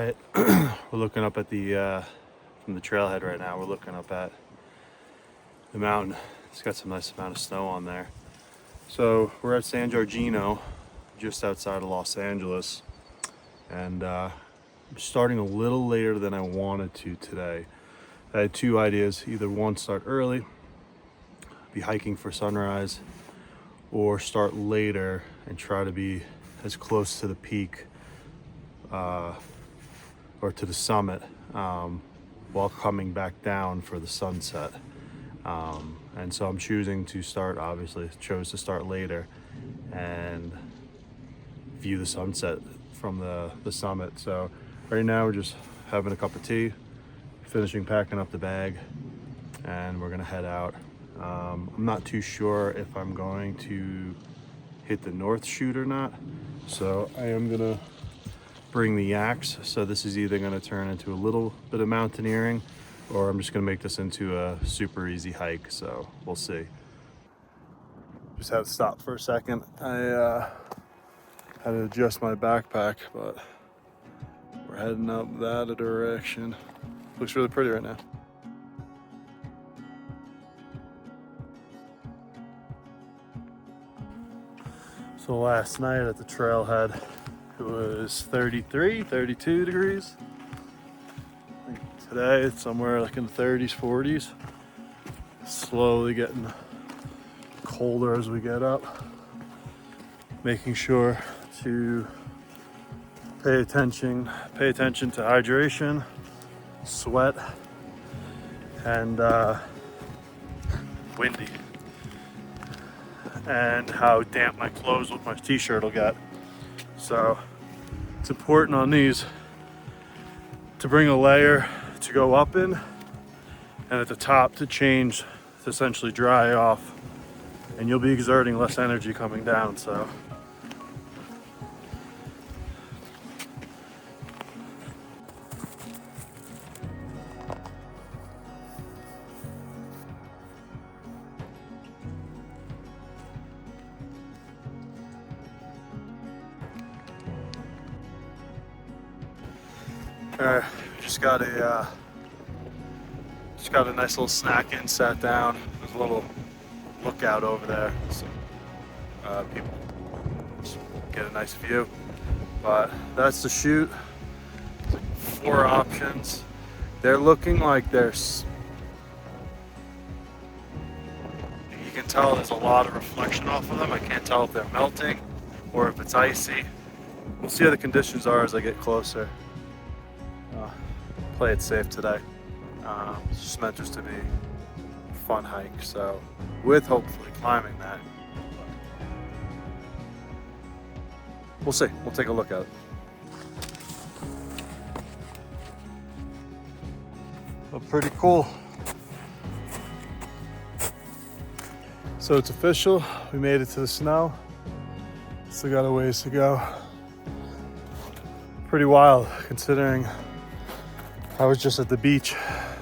Right, we're looking up at the from the trailhead right now. We're looking up at the mountain. It's got some nice amount of snow on there. So we're at San Giorgino, just outside of Los Angeles, and I'm starting a little later than I wanted to today. I had two ideas: either one, start early, be hiking for sunrise, or start later and try to be as close to the peak or to the summit while coming back down for the sunset. And so I'm choosing to start, chose to start later and view the sunset from the summit. So right now we're just having a cup of tea, finishing packing up the bag, and we're gonna head out. I'm not too sure if I'm going to hit the north chute or not, so I am gonna bring the yaks. So this is either gonna turn into a little bit of mountaineering, or I'm just gonna make this into a super easy hike, so we'll see. Just had to stop for a second. I had to adjust my backpack, but we're heading up that direction. Looks really pretty right now. So last night at the trailhead, it was 33, 32 degrees. I think today it's somewhere like in the 30s, 40s. Slowly getting colder as we get up. Making sure to pay attention to hydration, sweat, and windy, and how damp my clothes with my t-shirt will get. So it's important on these to bring a layer to go up in, and at the top to change, to essentially dry off, and you'll be exerting less energy coming down. So just got a nice little snack in, sat down. There's a little lookout over there, so people just get a nice view. But that's the chute. It's like 4 options. They're looking like there's, you can tell there's a lot of reflection off of them. I can't tell if they're melting or if it's icy. We'll see how the conditions are as I get closer. Play it safe today. It's just meant just to be a fun hike, so with hopefully climbing that. We'll see. We'll take a look at it. But pretty cool. So it's official. We made it to the snow. Still got a ways to go. Pretty wild considering I was just at the beach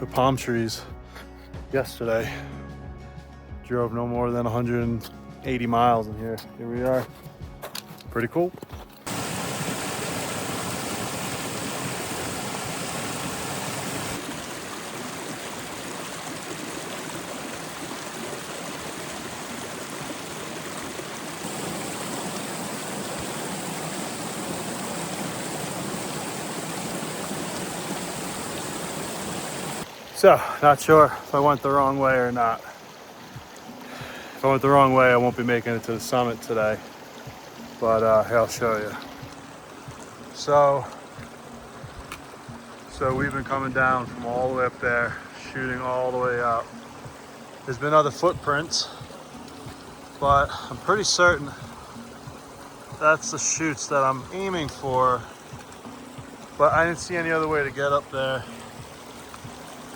with palm trees yesterday. Drove no more than 180 miles, and here we are. Pretty cool. So, not sure if I went the wrong way or not. If I went the wrong way, I won't be making it to the summit today. But here, I'll show you. So we've been coming down from all the way up there, shooting all the way up. There's been other footprints, but I'm pretty certain that's the chutes that I'm aiming for. But I didn't see any other way to get up there.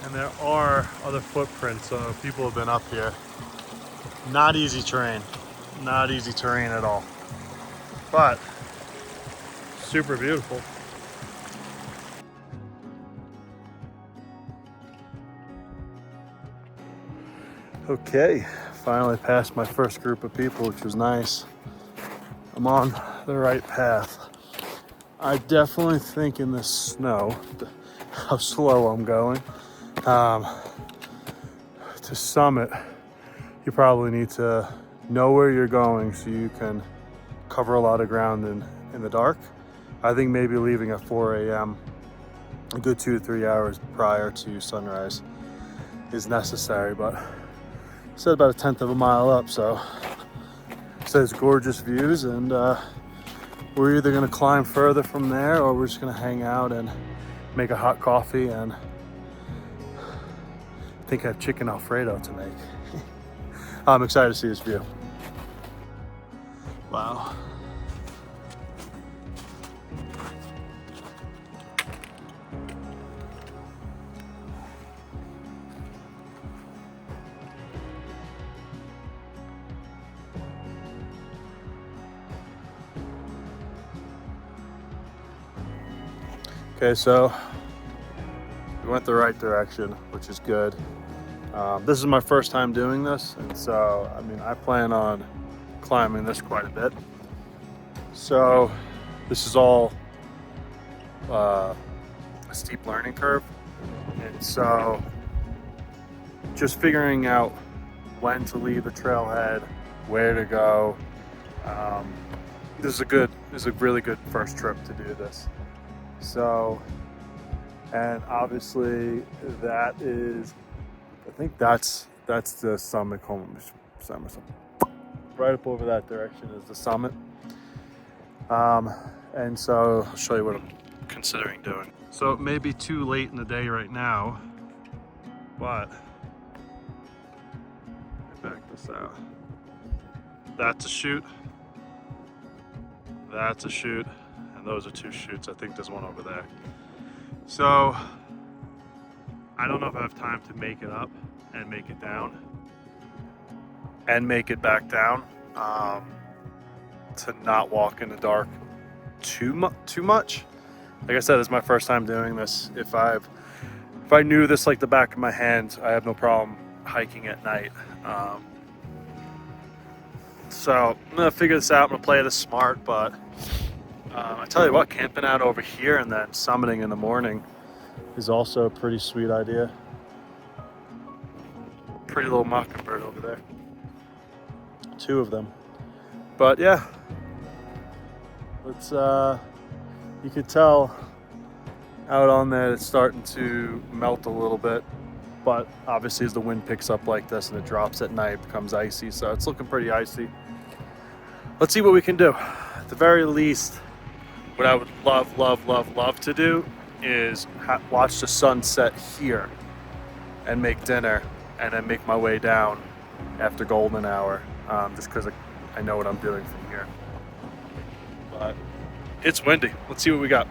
And there are other footprints, so people have been up here. Not easy terrain at all, but super beautiful. Okay, finally passed my first group of people, which was nice. I'm on the right path. I definitely think in the snow, how slow I'm going. To summit, you probably need to know where you're going so you can cover a lot of ground in the dark. I think maybe leaving at 4 a.m. a good 2 to 3 hours prior to sunrise is necessary, but it said about 1/10 of a mile up, so it says gorgeous views, and we're either gonna climb further from there or we're just gonna hang out and make a hot coffee, and I think I have chicken alfredo to make. I'm excited to see this view. Wow. Okay, so we went the right direction, which is good. This is my first time doing this, and so, I mean, I plan on climbing this quite a bit. So this is all a steep learning curve, and so just figuring out when to leave the trailhead, where to go. This is a really good first trip to do this. So, and obviously that is, I think that's the summit. Right up over that direction is the summit. And so I'll show you what I'm considering doing. So it may be too late in the day right now, but let me back this out. That's a chute. That's a chute. And those are 2 chutes. I think there's one over there. So I don't know if I have time to make it up and make it down and make it back down, to not walk in the dark too much. Like I said, it's my first time doing this. If I knew this like the back of my hand, I have no problem hiking at night. So I'm gonna figure this out. I'm gonna play this smart, but I tell you what, camping out over here and then summiting in the morning is also a pretty sweet idea. Pretty little mockingbird over there. 2 of them. But yeah, let's, you could tell out on there it's starting to melt a little bit, but obviously as the wind picks up like this and it drops at night, it becomes icy, so it's looking pretty icy. Let's see what we can do. At the very least, what I would love to do is watch the sunset here and make dinner, and then make my way down after golden hour, just because I know what I'm doing from here. But it's windy. Let's see what we got.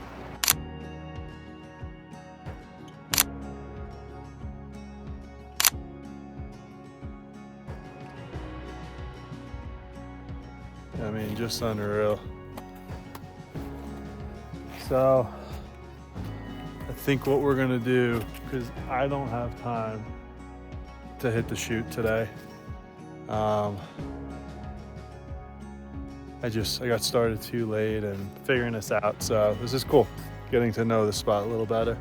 I mean, just unreal. So I think what we're gonna do, because I don't have time to hit the chute today. I got started too late and figuring this out, so this is cool, getting to know the spot a little better.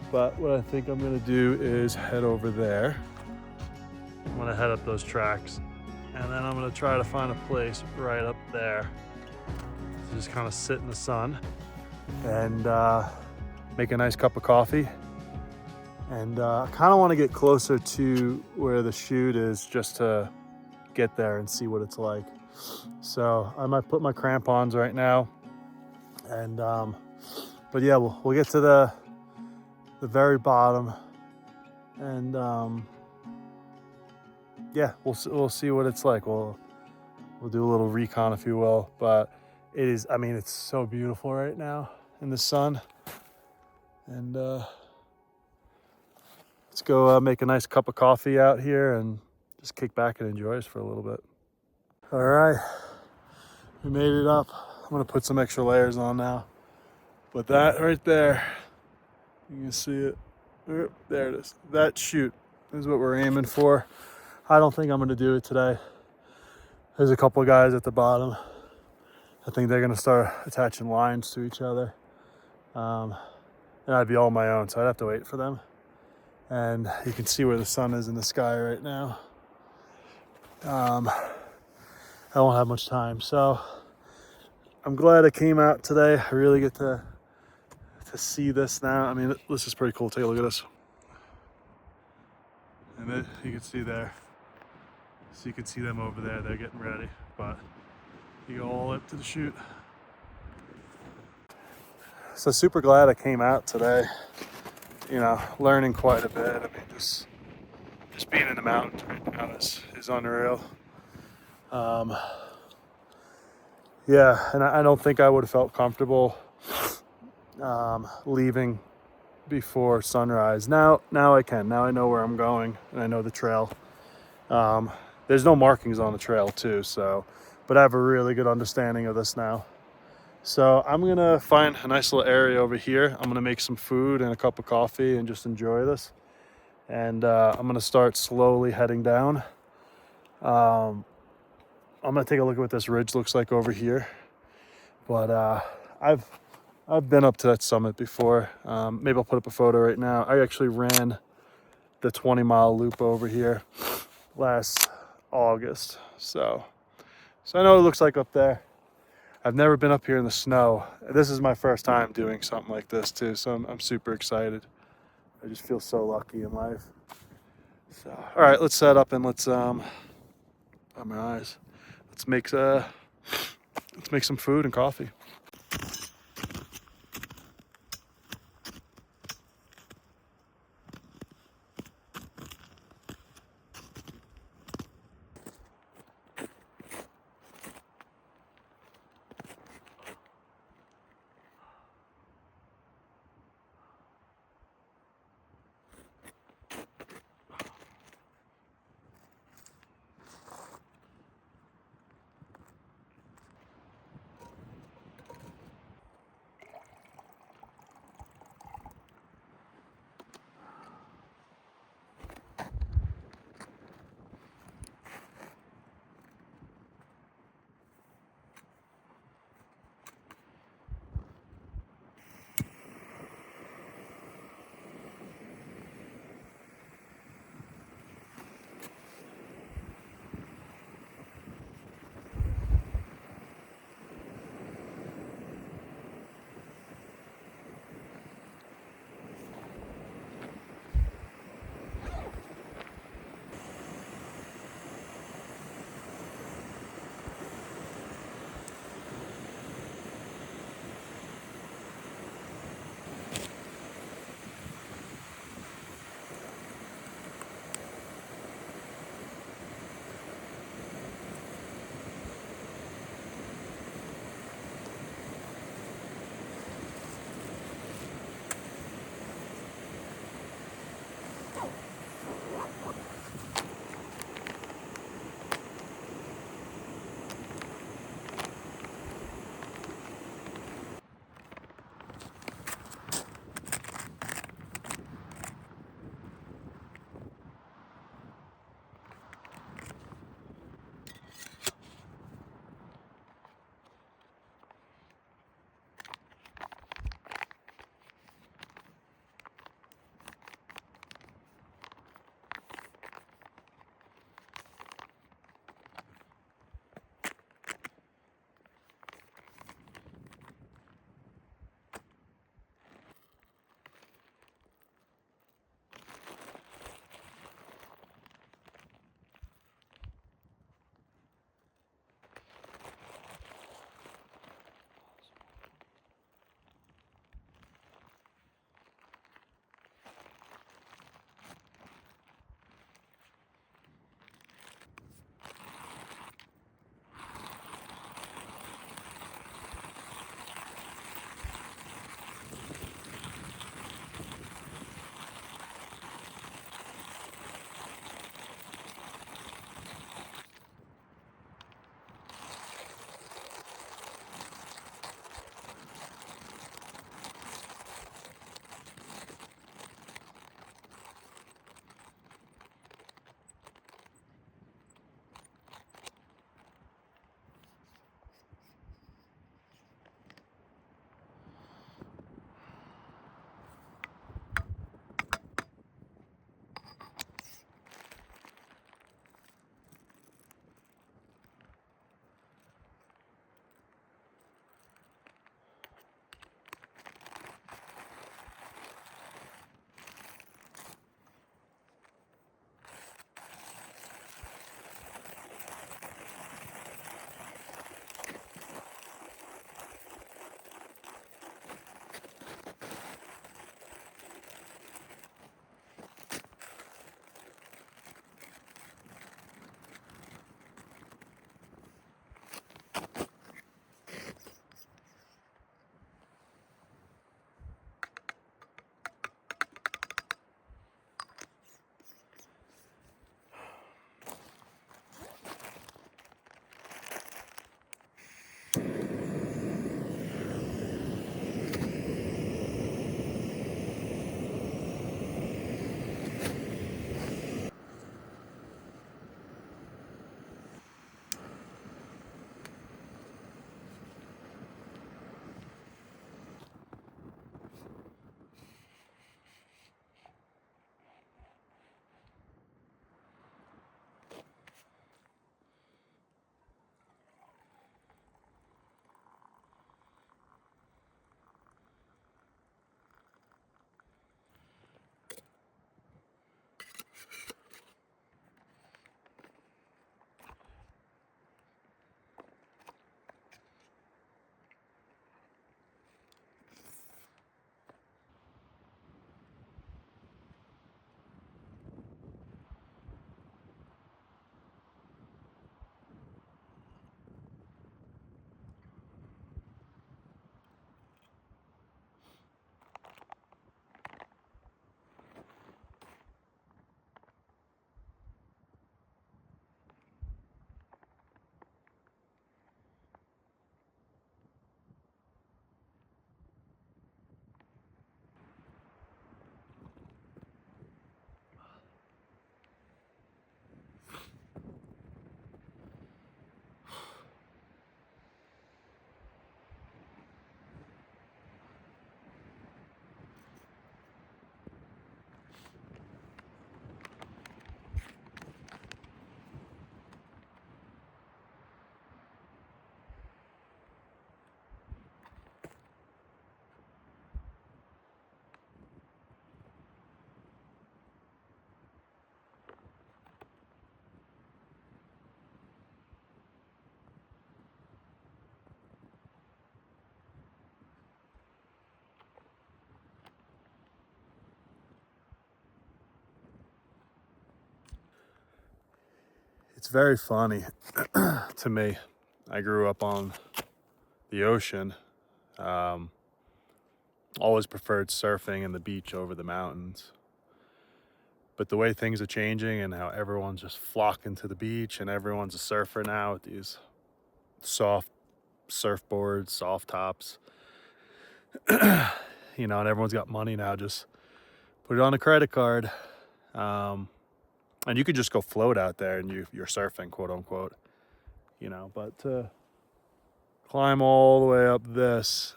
But what I think I'm gonna do is head over there. I'm gonna head up those tracks, and then I'm gonna try to find a place right up there to just kind of sit in the sun and make a nice cup of coffee. And I kind of want to get closer to where the chute is just to get there and see what it's like. So I might put my crampons right now, and but yeah, we'll get to the very bottom, and yeah, we'll see what it's like. We'll do a little recon, if you will. But it is, I mean, it's so beautiful right now in the sun, and let's go make a nice cup of coffee out here and just kick back and enjoy this for a little bit. All right, we made it up. I'm gonna put some extra layers on now. But that right there, you can see it. There it is. That chute is what we're aiming for. I don't think I'm gonna do it today. There's a couple of guys at the bottom. I think they're gonna start attaching lines to each other. And I'd be all on my own, so I'd have to wait for them. And you can see where the sun is in the sky right now. I won't have much time, so I'm glad I came out today. I really get to see this now. I mean, this is pretty cool. Take a look at this. And you can see there. So you can see them over there. They're getting ready, but you go all up to the chute. So super glad I came out today. You know, learning quite a bit. I mean, just being in the mountains right now is unreal. Yeah, and I don't think I would have felt comfortable leaving before sunrise. Now I can. Now I know where I'm going and I know the trail. There's no markings on the trail too, so, but I have a really good understanding of this now. So I'm gonna find a nice little area over here. I'm gonna make some food and a cup of coffee and just enjoy this. And I'm gonna start slowly heading down. I'm gonna take a look at what this ridge looks like over here. But I've been up to that summit before. Maybe I'll put up a photo right now. I actually ran the 20-mile loop over here last August. So I know what it looks like up there. I've never been up here in the snow. This is my first time doing something like this too, so I'm super excited. I just feel so lucky in life. So, all right, let's set up and let's oh my eyes. Let's make some food and coffee. It's very funny to me. I grew up on the ocean. Always preferred surfing and the beach over the mountains. But the way things are changing and how everyone's just flocking to the beach and everyone's a surfer now with these soft surfboards, soft tops, you know, and everyone's got money now, just put it on a credit card. And you could just go float out there and you're surfing, quote unquote, you know, but to climb all the way up this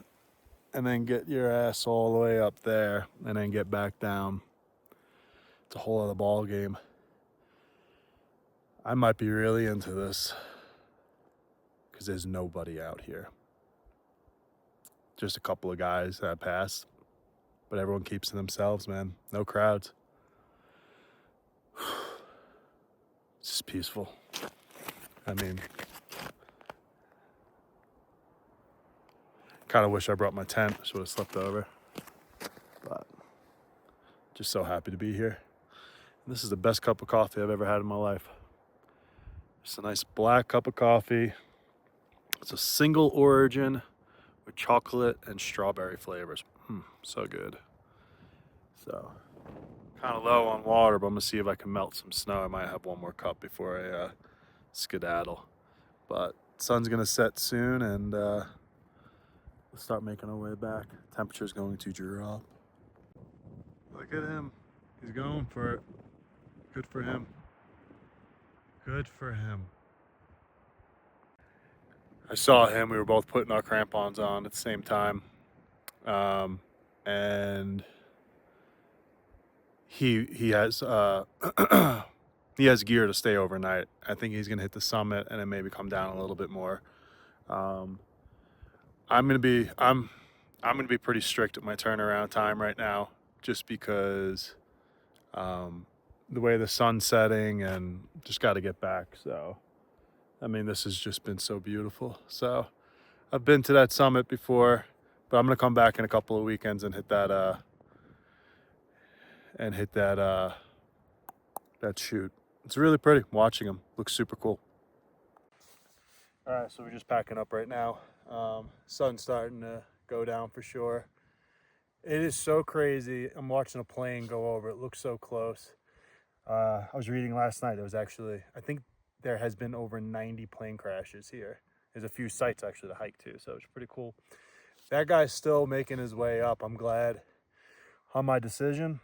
and then get your ass all the way up there and then get back down, it's a whole other ball game. I might be really into this because there's nobody out here. Just a couple of guys that pass, but everyone keeps to themselves, man. No crowds. It's just peaceful. I mean, kind of wish I brought my tent. I should have slept over. But just so happy to be here. And this is the best cup of coffee I've ever had in my life. Just a nice black cup of coffee. It's a single origin with chocolate and strawberry flavors. So good. So, kind of low on water, but I'm gonna see if I can melt some snow. I might have one more cup before I skedaddle. But sun's gonna set soon, and we'll start making our way back. Temperature's going to drop. Look at him. He's going for it. Good for him. Good for him. I saw him. We were both putting our crampons on at the same time, and he has he has gear to stay overnight. I think he's gonna hit the summit and then maybe come down a little bit more. I'm gonna be pretty strict at my turnaround time right now, just because the way the sun's setting and just got to get back. So, I mean, this has just been so beautiful. So, I've been to that summit before, but I'm gonna come back in a couple of weekends and hit that that chute. It's really pretty. Watching them looks super cool. All right, so we're just packing up right now. Sun's starting to go down for sure. It is so crazy. I'm watching a plane go over. It looks so close. I was reading last night. There was actually, I think there has been over 90 plane crashes here. There's a few sites actually to hike to, so it's pretty cool. That guy's still making his way up. I'm glad on my decision.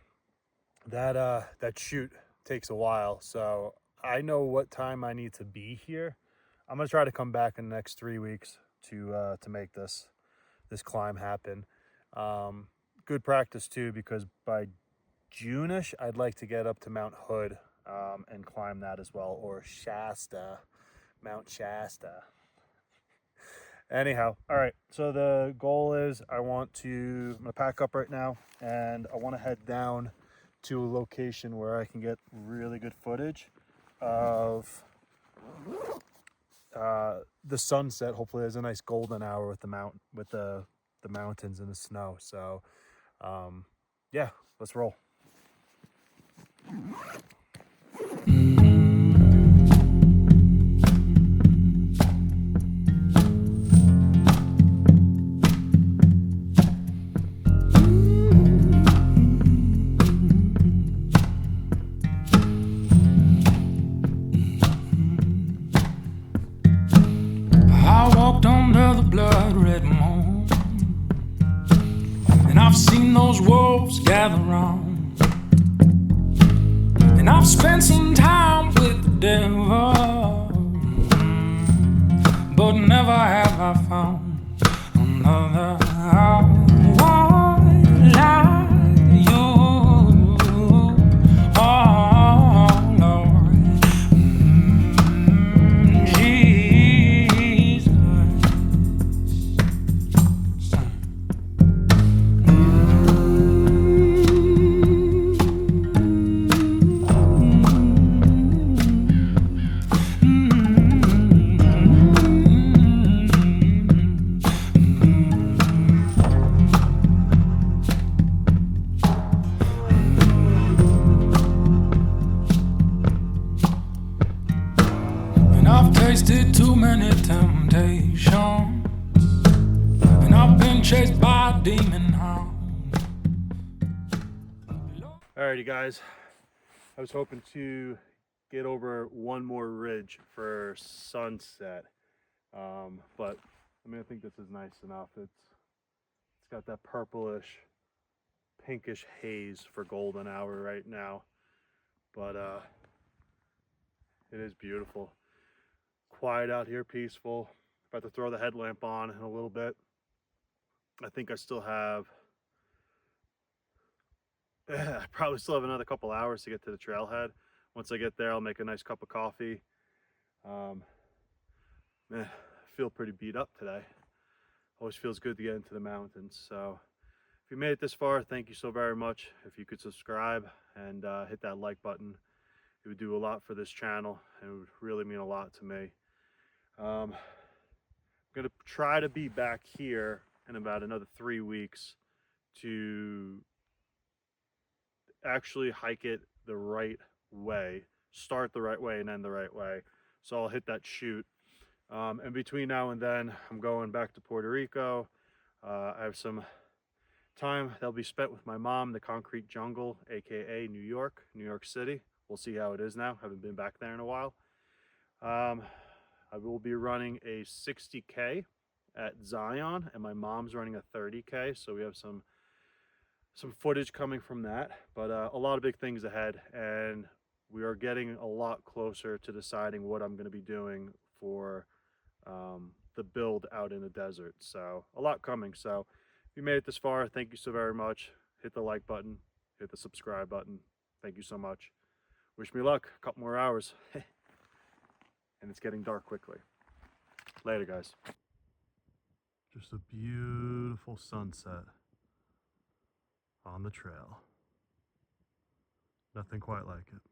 That chute takes a while, so I know what time I need to be here. I'm gonna try to come back in the next 3 weeks to make this climb happen. Good practice too, because by June-ish, I'd like to get up to Mount Hood and climb that as well, or Shasta, Mount Shasta. Anyhow, all right, so the goal is I'm gonna pack up right now, and I want to head down to a location where I can get really good footage of the sunset. Hopefully there's a nice golden hour with the mountains and the snow. So yeah, let's roll. I've seen those wolves gather round, and I've spent some time with the devil, but never have I found another one like you. Oh Lord, Jesus. tasted too many temptations, and I've been chased by a demon hound. Alrighty guys, I was hoping to get over one more ridge for sunset, but I mean I think this is nice enough. It's got that purplish, pinkish haze for golden hour right now, but it is beautiful. Quiet out here, peaceful. About to throw the headlamp on in a little bit. I think I still have I probably still have another couple hours to get to the trailhead. Once I get there, I'll make a nice cup of coffee. I feel pretty beat up today. Always feels good to get into the mountains. So if you made it this far, thank you so very much. If you could subscribe and hit that like button, it would do a lot for this channel and it would really mean a lot to me. I'm gonna try to be back here in about another 3 weeks to actually hike it the right way, start the right way and end the right way. So I'll hit that chute. And between now and then, I'm going back to Puerto Rico. I have some time that'll be spent with my mom, the concrete jungle, aka New York City. We'll see how it is now. Haven't been back there in a while. I will be running a 60K at Zion, and my mom's running a 30K. So we have some footage coming from that, but a lot of big things ahead, and we are getting a lot closer to deciding what I'm going to be doing for the build out in the desert. So a lot coming. So if you made it this far, thank you so very much. Hit the like button, hit the subscribe button. Thank you so much. Wish me luck. A couple more hours. And it's getting dark quickly. Later, guys. Just a beautiful sunset on the trail. Nothing quite like it.